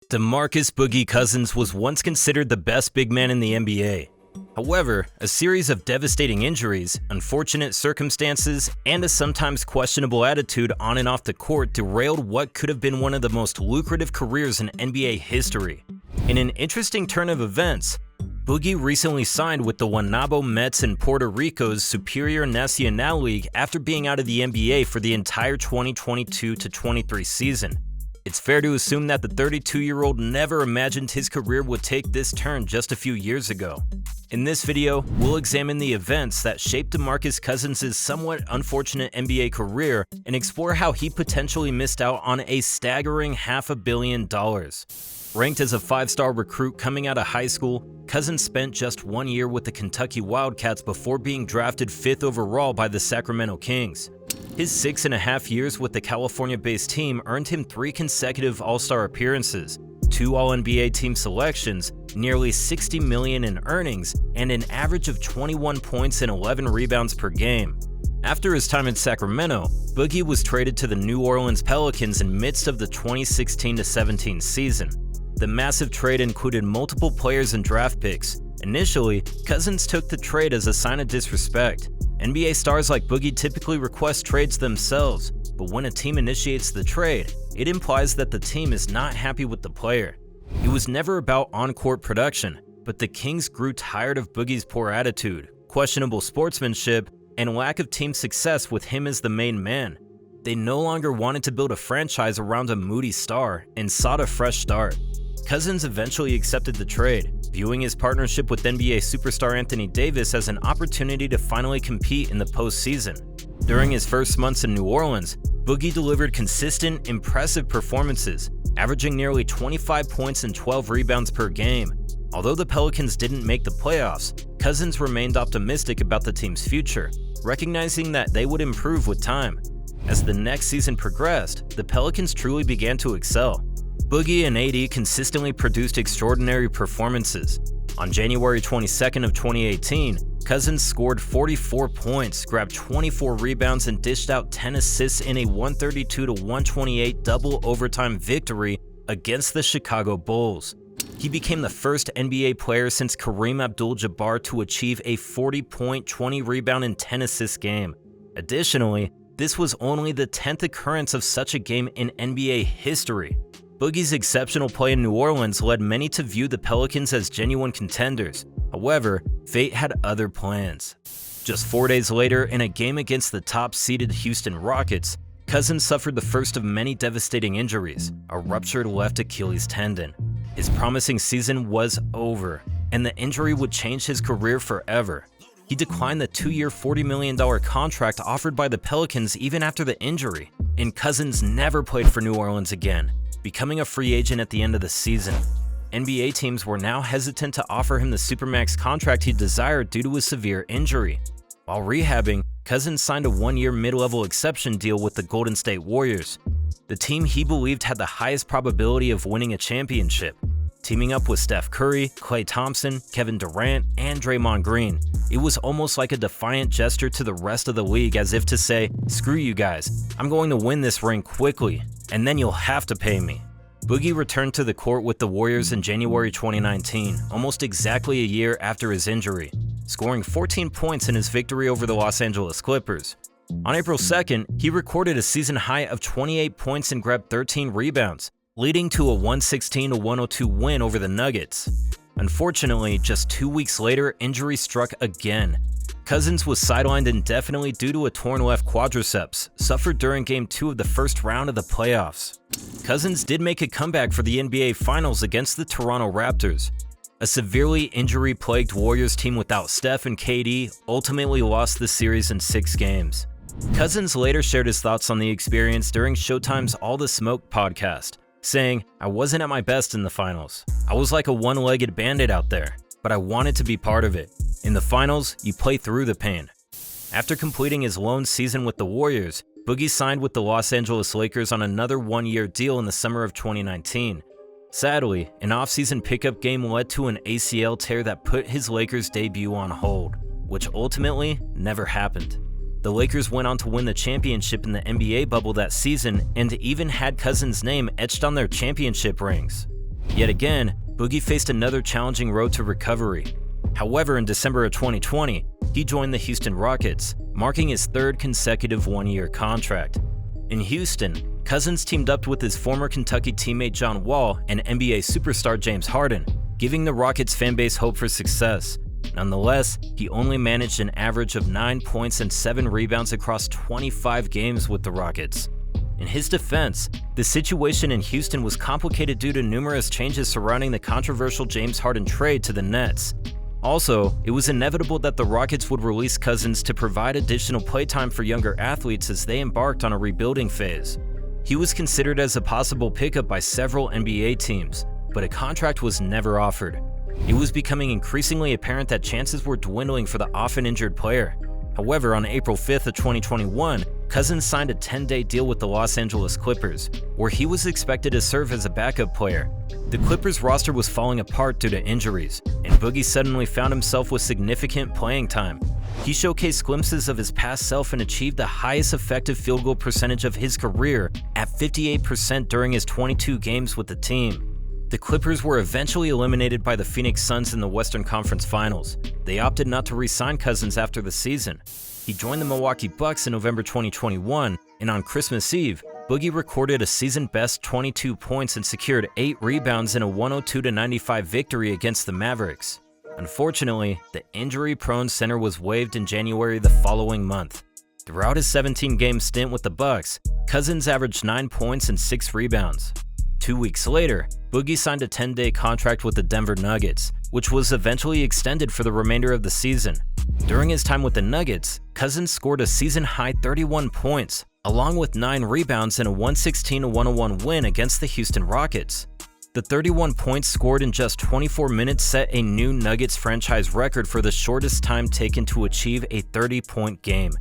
DeMarcus Boogie Cousins was once considered the best big man in the NBA. However, a series of devastating injuries, unfortunate circumstances, and a sometimes questionable attitude on and off the court derailed what could have been one of the most lucrative careers in NBA history. In an interesting turn of events, Boogie recently signed with the Guaynabo Mets in Puerto Rico's superior Nacional league after being out of the NBA for the entire 2022-23 season. It's fair to assume that the 32-year-old never imagined his career would take this turn just a few years ago. In this video, we'll examine the events that shaped DeMarcus Cousins' somewhat unfortunate NBA career and explore how he potentially missed out on a staggering $500 million. Ranked as a 5-star recruit coming out of high school, Cousins spent just 1 year with the Kentucky Wildcats before being drafted 5th overall by the Sacramento Kings. His 6.5 years with the California-based team earned him 3 consecutive All-Star appearances, 2 All-NBA team selections, nearly $60 million in earnings, and an average of 21 points and 11 rebounds per game. After his time in Sacramento, Boogie was traded to the New Orleans Pelicans in midst of the 2016-17 season. The massive trade included multiple players and draft picks. Initially, Cousins took the trade as a sign of disrespect. NBA stars like Boogie typically request trades themselves, but when a team initiates the trade, it implies that the team is not happy with the player. It was never about on-court production, but the Kings grew tired of Boogie's poor attitude, questionable sportsmanship, and lack of team success with him as the main man. They no longer wanted to build a franchise around a moody star and sought a fresh start. Cousins eventually accepted the trade, viewing his partnership with NBA superstar Anthony Davis as an opportunity to finally compete in the postseason. During his first months in New Orleans, Boogie delivered consistent, impressive performances, averaging nearly 25 points and 12 rebounds per game. Although the Pelicans didn't make the playoffs, Cousins remained optimistic about the team's future, recognizing that they would improve with time. As the next season progressed, the Pelicans truly began to excel. Boogie and AD consistently produced extraordinary performances. On January 22nd of 2018, Cousins scored 44 points, grabbed 24 rebounds, and dished out 10 assists in a 132-128 double overtime victory against the Chicago Bulls. He became the first NBA player since Kareem Abdul-Jabbar to achieve a 40-point, 20-rebound, and 10-assist game. Additionally, this was only the 10th occurrence of such a game in NBA history. Boogie's exceptional play in New Orleans led many to view the Pelicans as genuine contenders. However, fate had other plans. Just 4 days later, in a game against the top-seeded Houston Rockets, Cousins suffered the first of many devastating injuries, a ruptured left Achilles tendon. His promising season was over, and the injury would change his career forever. He declined the 2-year, $40 million contract offered by the Pelicans even after the injury, and Cousins never played for New Orleans again, becoming a free agent at the end of the season. NBA teams were now hesitant to offer him the Supermax contract he desired due to a severe injury. While rehabbing, Cousins signed a 1-year mid-level exception deal with the Golden State Warriors, the team he believed had the highest probability of winning a championship. Teaming up with Steph Curry, Klay Thompson, Kevin Durant, and Draymond Green, it was almost like a defiant gesture to the rest of the league, as if to say, "Screw you guys, I'm going to win this ring quickly, and then you'll have to pay me." Boogie returned to the court with the Warriors in January 2019, almost exactly a year after his injury, scoring 14 points in his victory over the Los Angeles Clippers. On April 2nd, he recorded a season high of 28 points and grabbed 13 rebounds, leading to a 116-102 win over the Nuggets. Unfortunately, just 2 weeks later, injury struck again. Cousins was sidelined indefinitely due to a torn left quadriceps, suffered during Game 2 of the first round of the playoffs. Cousins did make a comeback for the NBA Finals against the Toronto Raptors. A severely injury-plagued Warriors team without Steph and KD ultimately lost the series in 6 games. Cousins later shared his thoughts on the experience during Showtime's All the Smoke podcast, saying, "I wasn't at my best in the finals. I was like a one-legged bandit out there, but I wanted to be part of it. In the finals, you play through the pain." After completing his lone season with the Warriors, Boogie signed with the Los Angeles Lakers on another 1-year deal in the summer of 2019. Sadly, an off-season pickup game led to an ACL tear that put his Lakers debut on hold, which ultimately never happened. The Lakers went on to win the championship in the NBA bubble that season and even had Cousins' name etched on their championship rings. Yet again, Boogie faced another challenging road to recovery. However, in December of 2020, he joined the Houston Rockets, marking his third consecutive one-year contract. In Houston, Cousins teamed up with his former Kentucky teammate John Wall and NBA superstar James Harden, giving the Rockets fanbase hope for success. Nonetheless, he only managed an average of 9 points and 7 rebounds across 25 games with the Rockets. In his defense, the situation in Houston was complicated due to numerous changes surrounding the controversial James Harden trade to the Nets. Also, it was inevitable that the Rockets would release Cousins to provide additional playtime for younger athletes as they embarked on a rebuilding phase. He was considered as a possible pickup by several NBA teams, but a contract was never offered. It was becoming increasingly apparent that chances were dwindling for the often injured player. However, on April 5th of 2021, Cousins signed a 10-day deal with the Los Angeles Clippers, where he was expected to serve as a backup player. The Clippers roster was falling apart due to injuries, and Boogie suddenly found himself with significant playing time. He showcased glimpses of his past self and achieved the highest effective field goal percentage of his career at 58% during his 22 games with the team. The Clippers were eventually eliminated by the Phoenix Suns in the Western Conference Finals. They opted not to re-sign Cousins after the season. He joined the Milwaukee Bucks in November 2021, and on Christmas Eve, Boogie recorded a season-best 22 points and secured 8 rebounds in a 102-95 victory against the Mavericks. Unfortunately, the injury-prone center was waived in January the following month. Throughout his 17-game stint with the Bucks, Cousins averaged 9 points and 6 rebounds. 2 weeks later, Boogie signed a 10-day contract with the Denver Nuggets, which was eventually extended for the remainder of the season. During his time with the Nuggets, Cousins scored a season-high 31 points, along with 9 rebounds in a 116-101 win against the Houston Rockets. The 31 points scored in just 24 minutes set a new Nuggets franchise record for the shortest time taken to achieve a 30-point game.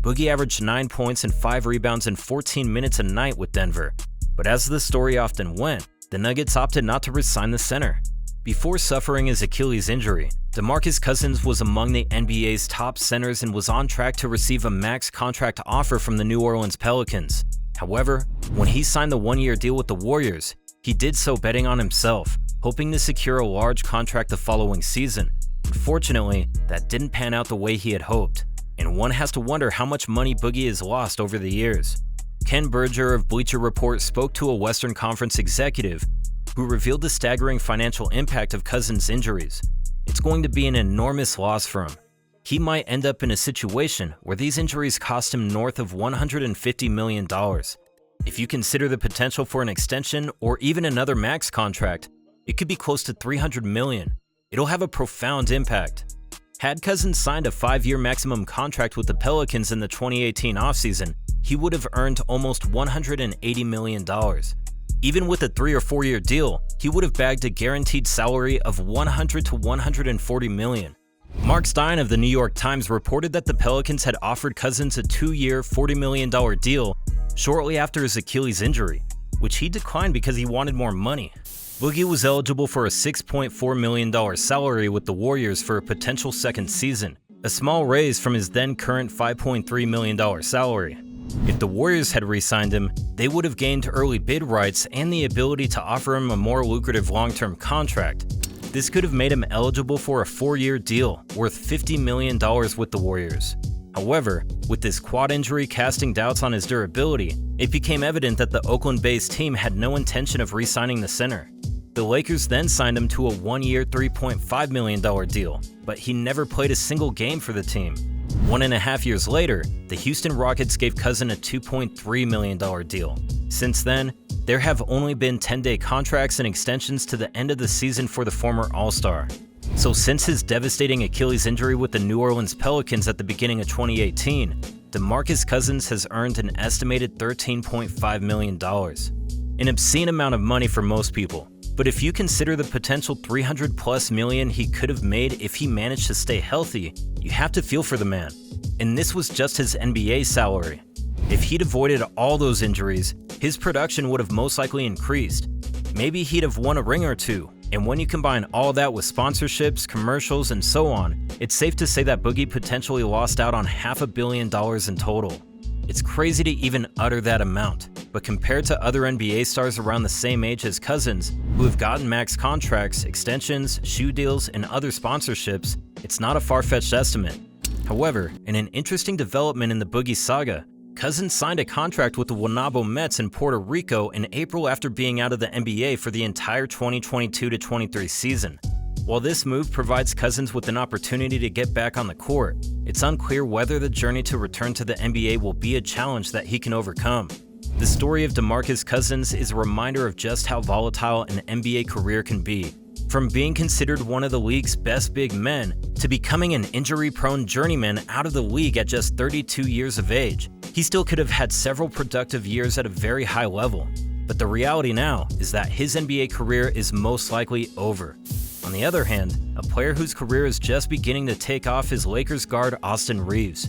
Boogie averaged 9 points and 5 rebounds in 14 minutes a night with Denver. But as the story often went, the Nuggets opted not to re-sign the center. Before suffering his Achilles injury, DeMarcus Cousins was among the NBA's top centers and was on track to receive a max contract offer from the New Orleans Pelicans. However, when he signed the one-year deal with the Warriors, he did so betting on himself, hoping to secure a large contract the following season. Unfortunately, that didn't pan out the way he had hoped, and one has to wonder how much money Boogie has lost over the years. Ken Berger of Bleacher Report spoke to a Western Conference executive who revealed the staggering financial impact of Cousins' injuries. It's going to be an enormous loss for him. He might end up in a situation where these injuries cost him north of $150 million. If you consider the potential for an extension or even another max contract, it could be close to $300 million. It'll have a profound impact. Had Cousins signed a 5-year maximum contract with the Pelicans in the 2018 offseason, he would have earned almost $180 million. Even with a 3 or 4 year deal, he would have bagged a guaranteed salary of $100 to $140 million. Mark Stein of the New York Times reported that the Pelicans had offered Cousins a 2-year, $40 million deal shortly after his Achilles injury, which he declined because he wanted more money. Boogie was eligible for a $6.4 million salary with the Warriors for a potential second season, a small raise from his then current $5.3 million salary. If the Warriors had re-signed him, they would have gained early bid rights and the ability to offer him a more lucrative long-term contract. This could have made him eligible for a 4-year deal worth $50 million with the Warriors. However, with this quad injury casting doubts on his durability, it became evident that the Oakland-based team had no intention of re-signing the center. The Lakers then signed him to a 1-year, $3.5 million deal, but he never played a single game for the team. 1.5 years later, the Houston Rockets gave Cousins a $2.3 million deal. Since then, there have only been 10-day contracts and extensions to the end of the season for the former All-Star. So since his devastating Achilles injury with the New Orleans Pelicans at the beginning of 2018, DeMarcus Cousins has earned an estimated $13.5 million. An obscene amount of money for most people. But if you consider the potential $300+ million he could have made if he managed to stay healthy, you have to feel for the man. And this was just his NBA salary. If he'd avoided all those injuries, his production would have most likely increased. Maybe he'd have won a ring or two. And when you combine all that with sponsorships, commercials, and so on, it's safe to say that Boogie potentially lost out on $500 million in total. It's crazy to even utter that amount, but compared to other NBA stars around the same age as Cousins, who have gotten max contracts, extensions, shoe deals, and other sponsorships, it's not a far-fetched estimate. However, in an interesting development in the Boogie saga, Cousins signed a contract with the Guaynabo Mets in Puerto Rico in April after being out of the NBA for the entire 2022-23 season. While this move provides Cousins with an opportunity to get back on the court, it's unclear whether the journey to return to the NBA will be a challenge that he can overcome. The story of DeMarcus Cousins is a reminder of just how volatile an NBA career can be. From being considered one of the league's best big men to becoming an injury-prone journeyman out of the league at just 32 years of age, he still could have had several productive years at a very high level. But the reality now is that his NBA career is most likely over. On the other hand, a player whose career is just beginning to take off is Lakers guard Austin Reaves.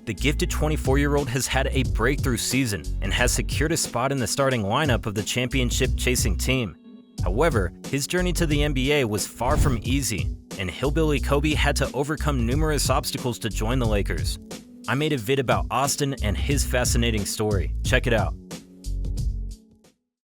The gifted 24-year-old has had a breakthrough season and has secured a spot in the starting lineup of the championship-chasing team. However, his journey to the NBA was far from easy, and Hillbilly Kobe had to overcome numerous obstacles to join the Lakers. I made a vid about Austin and his fascinating story. Check it out.